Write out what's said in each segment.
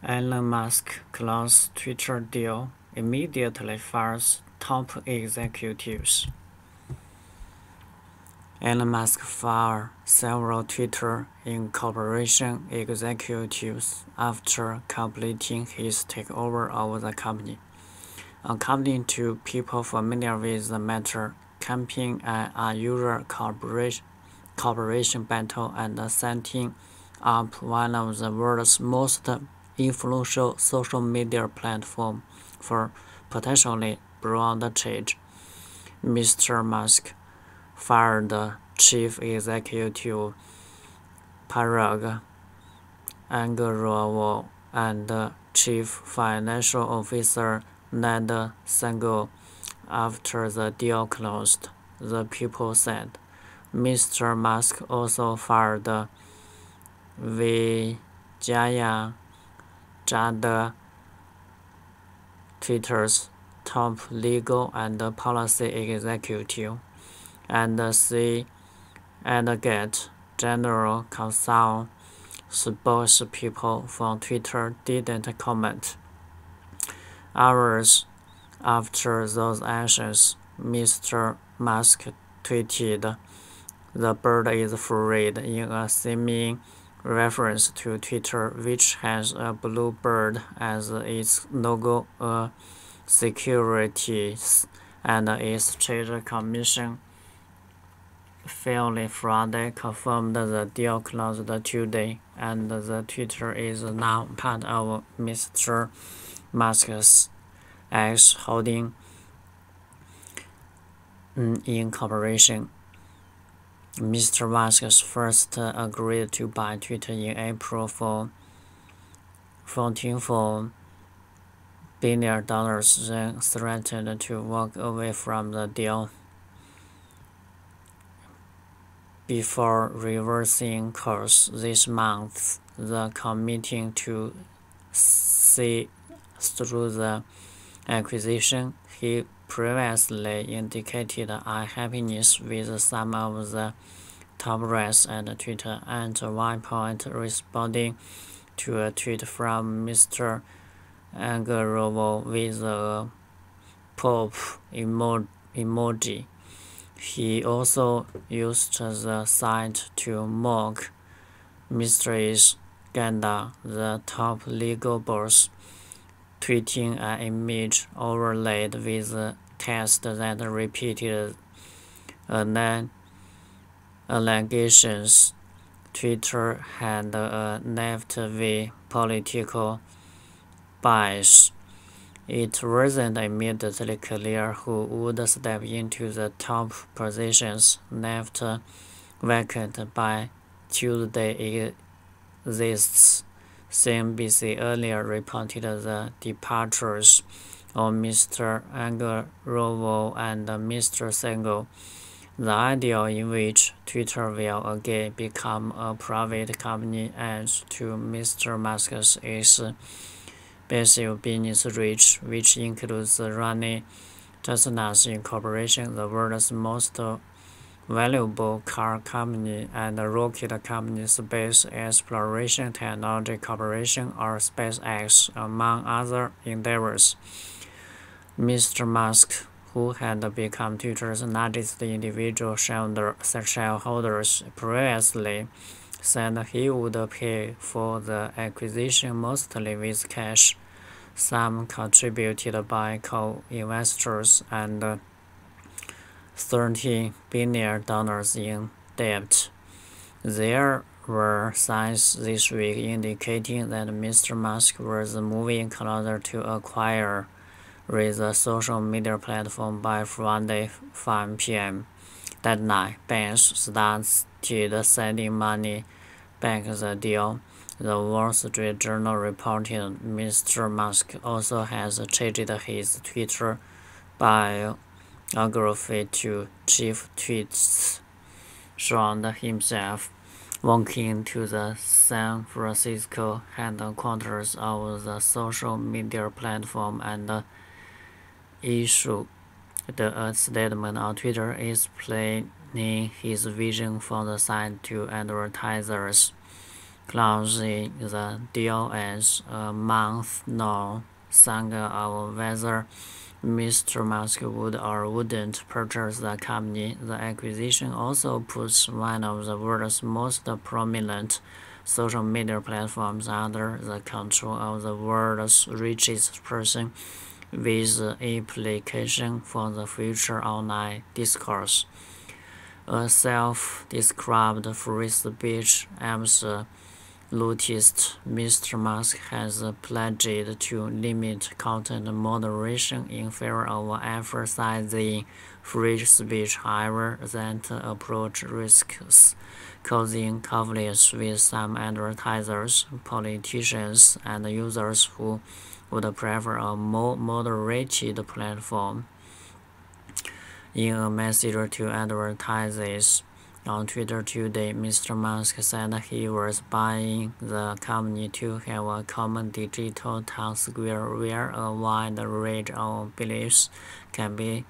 Elon Musk closes Twitter deal, immediately fires top executives. Elon Musk fired several Twitter Incorporation executives after completing his takeover of the company. According to people familiar with the matter, campaigning an unusual cooperation battle and setting up one of the world's most influential social media platforms for potentially broad change. Mr. Musk fired Chief Executive Parag Agrawal and Chief Financial Officer Ned Sangel after the deal closed, the people said. Mr. Musk also fired Vijaya Jada, Twitter's top legal and policy executive, and Advocate General Counsel. Spokespeople from Twitter didn't comment. Hours after those actions, Mr. Musk tweeted, "The bird is freed," in a seeming reference to Twitter, which has a blue bird as its logo. A Securities and Exchange Commission fairly Friday confirmed the deal closed today, and the Twitter is now part of Mr. Musk's X Holding Incorporation. Mr. Musk first agreed to buy Twitter in April for $14 billion, then threatened to walk away from the deal before reversing course this month, committing to see through the acquisition. He previously indicated unhappiness with some of the top brass at Twitter at one point, responding to a tweet from Mr. Agrawal with a pop emoji. He also used the site to mock Mr. Ganda, the top legal boss, tweeting an image overlaid with text that repeated allegations Twitter had a left-wing political bias. It wasn't immediately clear who would step into the top positions left vacant by Tuesday. CNBC earlier reported the departures of Mr. Agrawal and Mr. Sangel. The idea in which Twitter will again become a private company adds to Mr. Musk's expansive business reach, which includes running Tesla's Incorporation, the world's most valuable car company, and rocket company Space Exploration Technology Corporation, or SpaceX, among other endeavors. Mr. Musk, who had become Twitter's largest individual shareholders, previously said he would pay for the acquisition mostly with cash, some contributed by co-investors, and $30 billion in debt. There were signs this week indicating that Mr. Musk was moving closer to acquire the social media platform by Friday 5 p.m. That night, banks started sending money back the deal. The Wall Street Journal reported Mr. Musk also has changed his Twitter biography to chief tweets, showing himself walking into the San Francisco headquarters of the social media platform and issued a statement on Twitter explaining his vision for the site to advertisers. closing the deal as a month-long saga of whether Mr. Musk would or wouldn't purchase the company. The acquisition also puts one of the world's most prominent social media platforms under the control of the world's richest person, with implications for the future online discourse. A self-described free speech absolutist, Mr. Musk has pledged to limit content moderation in favor of emphasizing free speech. However, that approach risks causing conflicts with some advertisers, politicians, and users who would prefer a more moderated platform. In a message to advertisers on Twitter today, Mr. Musk said he was buying the company to have a common digital town square where a wide range of beliefs can be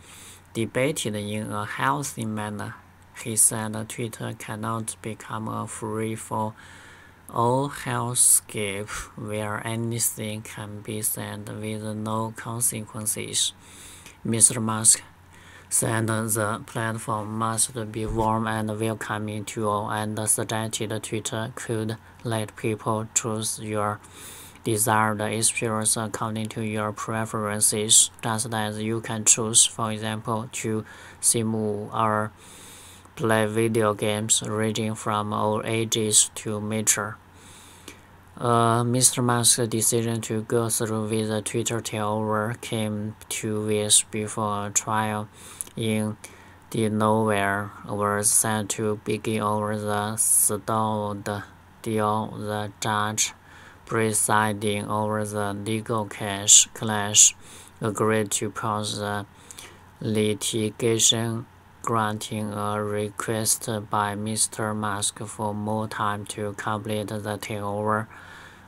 debated in a healthy manner. He said Twitter cannot become a free-for-all hellscape where anything can be said with no consequences. Mr. Musk said the platform must be warm and welcoming to all, and suggested Twitter could let people choose your desired experience according to your preferences, just as you can choose, for example, to sim or play video games ranging from all ages to mature. Mr. Musk's decision to go through with the Twitter takeover came 2 weeks before a trial in Delaware was set to begin over the stalled deal. The judge presiding over the legal clash agreed to pause the litigation, granting a request by Mr. Musk for more time to complete the takeover.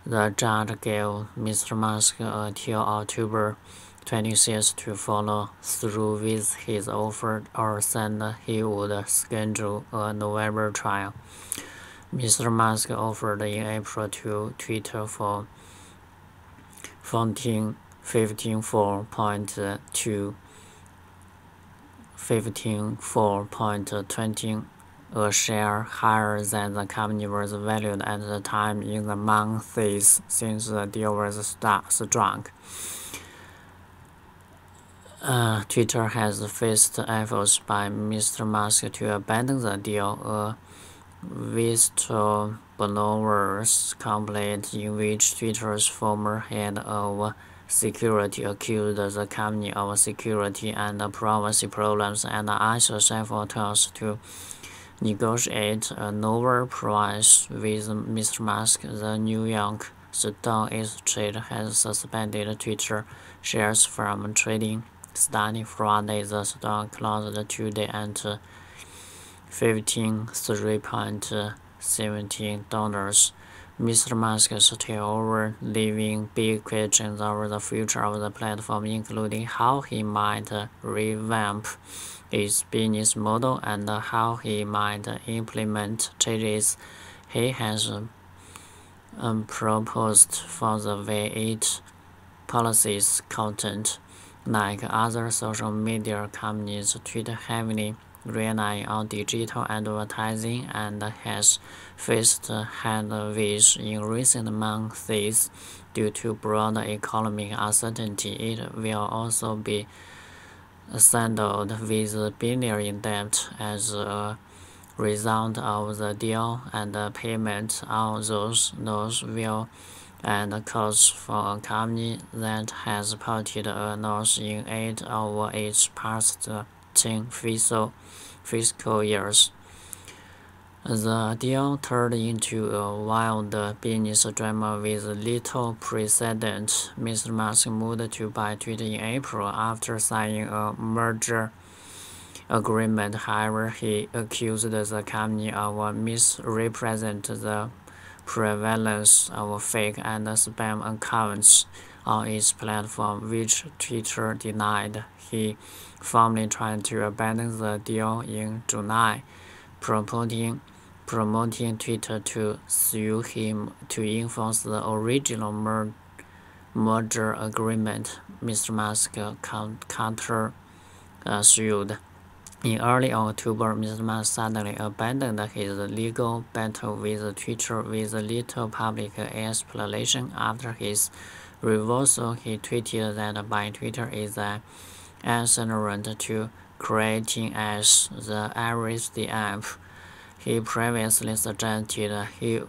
The judge gave Mr. Musk until October 26 to follow through with his offer, or said he would schedule a November trial. Mr. Musk offered in April to Twitter for $15.20 a share, higher than the company was valued at the time in the months since the deal was struck. Twitter has faced efforts by Mr. Musk to abandon the deal. A whistleblower's complaint in which Twitter's former head of security accused the company of security and privacy problems and asked several attempts to negotiate a lower price with Mr. Musk. The New York Stock Exchange has suspended Twitter shares from trading. Starting Friday, the stock closed today at $53.17. Mr. Musk's takeover leaving big questions over the future of the platform, including how he might revamp its business model and how he might implement changes he has proposed for the way it policies content. Like other social media companies, Twitter heavily relying on digital advertising and has faced headwinds in recent months due to broader economic uncertainty. It will also be saddled with billion debt as a result of the deal, and payment on those will and costs for a company that has posted a loss in 8 of its past 10 fiscal years. The deal turned into a wild business drama with little precedent. Mr. Musk moved to buy Twitter in April after signing a merger agreement. However, he accused the company of misrepresenting the prevalence of fake and spam accounts on its platform, which Twitter denied. He formally tried to abandon the deal in July, purporting promoting Twitter to sue him to enforce the original merger agreement. Mr. Musk counter-sued. In early October, Mr. Musk suddenly abandoned his legal battle with Twitter with little public explanation. After his reversal, he tweeted that buying Twitter is an accelerant to creating as the Iris the app. He previously suggested he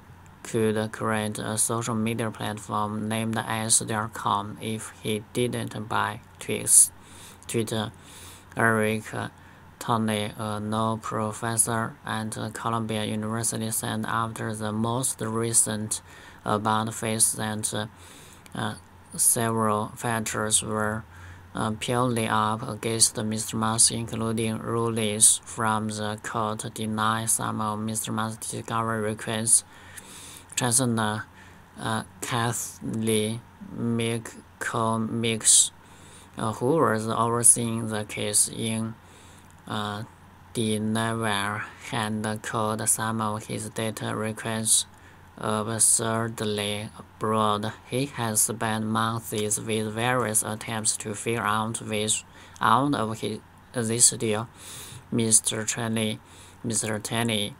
could create a social media platform named S.com if he didn't buy Twitter. Eric Tony, a law professor at Columbia University, said after the most recent about-face that several factors were piling up against Mr. Musk, including rulings from the court denying some of Mr. Musk's discovery requests. Chancellor Kathleen McCormick, who was overseeing the case in Delaware, had called some of his data requests absurdly broad. He has spent months with various attempts to figure out ways out of this deal. Mr. Tenney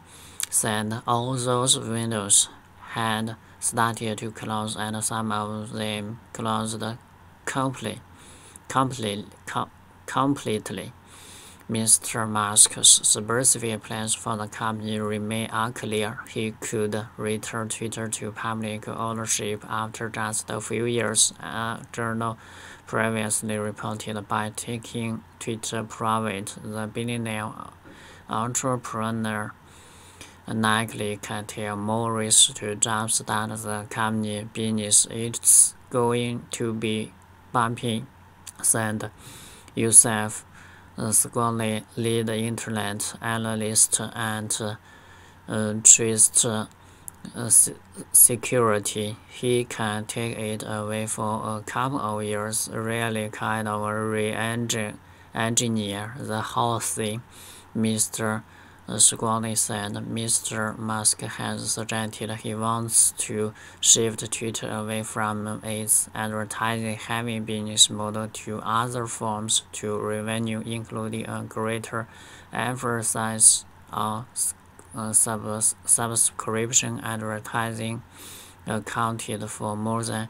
said all those windows had started to close, and some of them closed completely. Mr. Musk's specific plans for the company remain unclear. He could return Twitter to public ownership after just a few years. A journal previously reported by taking Twitter private, the billionaire entrepreneur likely can take more risks to jumpstart the company business. It's going to be bumpy, said Youssef Squally, lead internet analyst at Trust Security. He can take it away for a couple of years, really kind of re-engineer the whole thing, Mr. Squally said. Mr. Musk has suggested he wants to shift Twitter away from its advertising-heavy business model to other forms to revenue, including a greater emphasis on subscription advertising, accounted for more than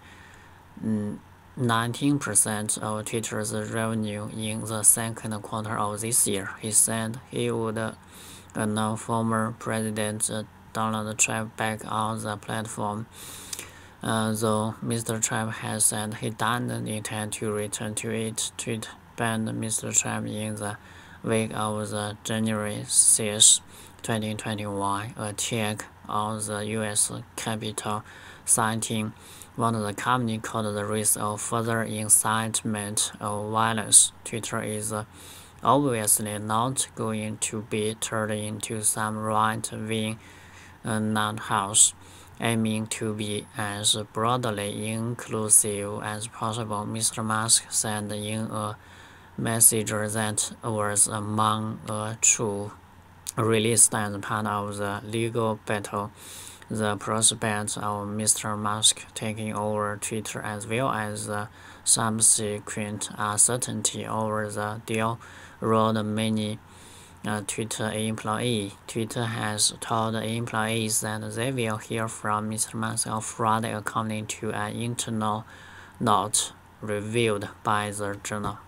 19% of Twitter's revenue in the second quarter of this year. He said he would allow former President Donald Trump back on the platform, though Mr. Trump has said he doesn't intend to return to it. Tweet banned Mr. Trump in the wake of the January 6, 2021 attack on the U.S. Capitol, citing what the company called the risk of further incitement of violence. Twitter is obviously not going to be turned into some right-wing nut house, aiming to be as broadly inclusive as possible, Mr. Musk said in a message that was among a true released as part of the legal battle. The prospect of Mr. Musk taking over Twitter, as well as the subsequent uncertainty over the deal, rolled many Twitter employees. Twitter has told employees that they will hear from Mr. Musk on Friday, according to an internal note reviewed by the journal.